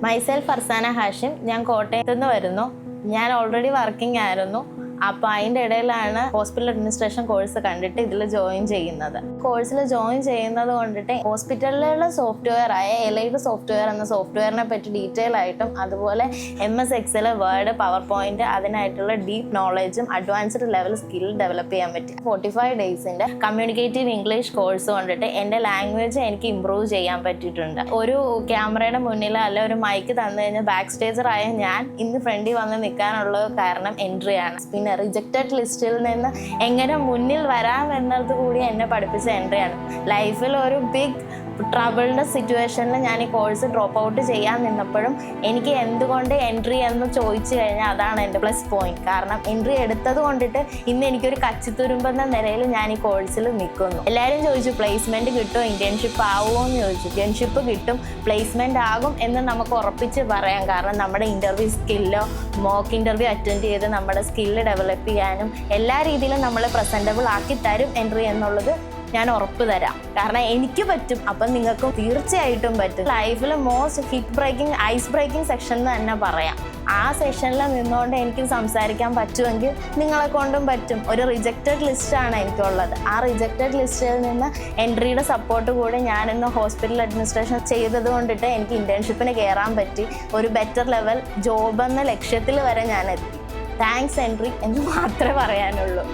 Myself Farsana Hashim. ഞാൻ കോട്ടയത്ത് നിന്ന് വരുന്നു. ഞാൻ ഓൾറെഡി വർക്കിംഗ് ആയിരുന്നു. അപ്പോൾ അതിൻ്റെ ഇടയിലാണ് ഹോസ്പിറ്റൽ അഡ്മിനിസ്ട്രേഷൻ കോഴ്സ് കണ്ടിട്ട് ഇതിൽ ജോയിൻ ചെയ്യുന്നത്. കോഴ്സിൽ ജോയിൻ ചെയ്യുന്നത് കൊണ്ടിട്ട് ഹോസ്പിറ്റലിലുള്ള സോഫ്റ്റ്വെയർ ആയ എലൈഡ് സോഫ്റ്റ്വെയർ എന്ന സോഫ്റ്റ്വെയറിനെ പറ്റി ഡീറ്റെയിൽ ആയിട്ടും അതുപോലെ MS Excel, Word, PowerPoint അതിനായിട്ടുള്ള ഡീപ്പ് നോളജും അഡ്വാൻസ്ഡ് ലെവൽ സ്കിൽ ഡെവലപ്പ് ചെയ്യാൻ പറ്റി. 45 ഡേയ്സിൻ്റെ കമ്മ്യൂണിക്കേറ്റീവ് ഇംഗ്ലീഷ് കോഴ്സ് കൊണ്ടിട്ട് എൻ്റെ ലാംഗ്വേജ് എനിക്ക് ഇമ്പ്രൂവ് ചെയ്യാൻ പറ്റിയിട്ടുണ്ട്. ഒരു ക്യാമറയുടെ മുന്നിൽ അല്ല ഒരു മൈക്ക് തന്നു കഴിഞ്ഞാൽ ബാക്ക് സ്റ്റേജറായ ഞാൻ ഇന്ന് ഫ്രണ്ടിൽ വന്ന് നിൽക്കാനുള്ള കാരണം എൻട്രിയാണ്. പിന്നെ റിജക്റ്റഡ് ലിസ്റ്റിൽ നിന്ന് എങ്ങനെ മുന്നിൽ വരാം എന്നത് കൂടി എന്നെ പഠിപ്പിച്ച എൻട്രിയാണ്. ലൈഫിൽ ഒരു ബിഗ് ട്രബിളിൻ്റെ സിറ്റുവേഷനിൽ ഞാൻ ഈ കോഴ്സ് ഡ്രോപ്പ് ഔട്ട് ചെയ്യാൻ നിന്നപ്പോഴും എനിക്ക് എന്തുകൊണ്ട് എൻട്രി എന്ന് ചോദിച്ചു കഴിഞ്ഞാൽ അതാണ് എൻ്റെ പ്ലസ് പോയിന്റ്. കാരണം എൻട്രി എടുത്തത് കൊണ്ടിട്ട് ഇന്ന് എനിക്കൊരു കച്ചിത്തുരുമ്പെന്ന നിലയിൽ ഞാൻ ഈ കോഴ്സിൽ നിൽക്കുന്നു. എല്ലാവരും ചോദിച്ചു പ്ലേസ്മെൻറ്റ് കിട്ടുമോ, ഇന്റേൺഷിപ്പ് ആവുമോ എന്ന് ചോദിച്ചു. ഇന്റേൺഷിപ്പ് കിട്ടും, പ്ലേസ്മെൻറ്റ് ആകും എന്ന് നമുക്ക് ഉറപ്പിച്ച് പറയാം. കാരണം നമ്മുടെ ഇൻ്റർവ്യൂ സ്കില്ലോ മോക്ക് ഇൻ്റർവ്യൂ അറ്റൻഡ് ചെയ്ത് നമ്മുടെ സ്കില്ല് ഡെവലപ്പ് ചെയ്യാനും എല്ലാ രീതിയിലും നമ്മളെ പ്രസൻറ്റബിൾ ആക്കി തരും എൻട്രി എന്നുള്ളത് ഞാൻ ഉറപ്പ് തരാം. കാരണം എനിക്ക് പറ്റും, അപ്പം നിങ്ങൾക്കും തീർച്ചയായിട്ടും പറ്റും. ലൈഫിൽ most hit breaking, ice breaking section എന്ന് തന്നെ പറയാം. ആ സെഷനിൽ നിന്നുകൊണ്ട് എനിക്ക് സംസാരിക്കാൻ പറ്റുമെങ്കിൽ നിങ്ങളെ കൊണ്ടും പറ്റും. ഒരു റിജക്റ്റഡ് ലിസ്റ്റാണ് എനിക്കുള്ളത്. ആ റിജക്റ്റഡ് ലിസ്റ്റിൽ നിന്ന് എൻട്രിയുടെ സപ്പോർട്ട് കൂടി ഞാനിന്ന് ഹോസ്പിറ്റൽ അഡ്മിനിസ്ട്രേഷൻ ചെയ്തത് കൊണ്ടിട്ട് എനിക്ക് ഇന്റേൺഷിപ്പിന് കയറാൻ പറ്റി. ഒരു ബെറ്റർ ലെവൽ ജോബ് എന്ന ലക്ഷ്യത്തിൽ വരെ ഞാൻ എത്തി. താങ്ക്സ് എൻട്രി എന്ന് മാത്രമേ പറയാനുള്ളൂ.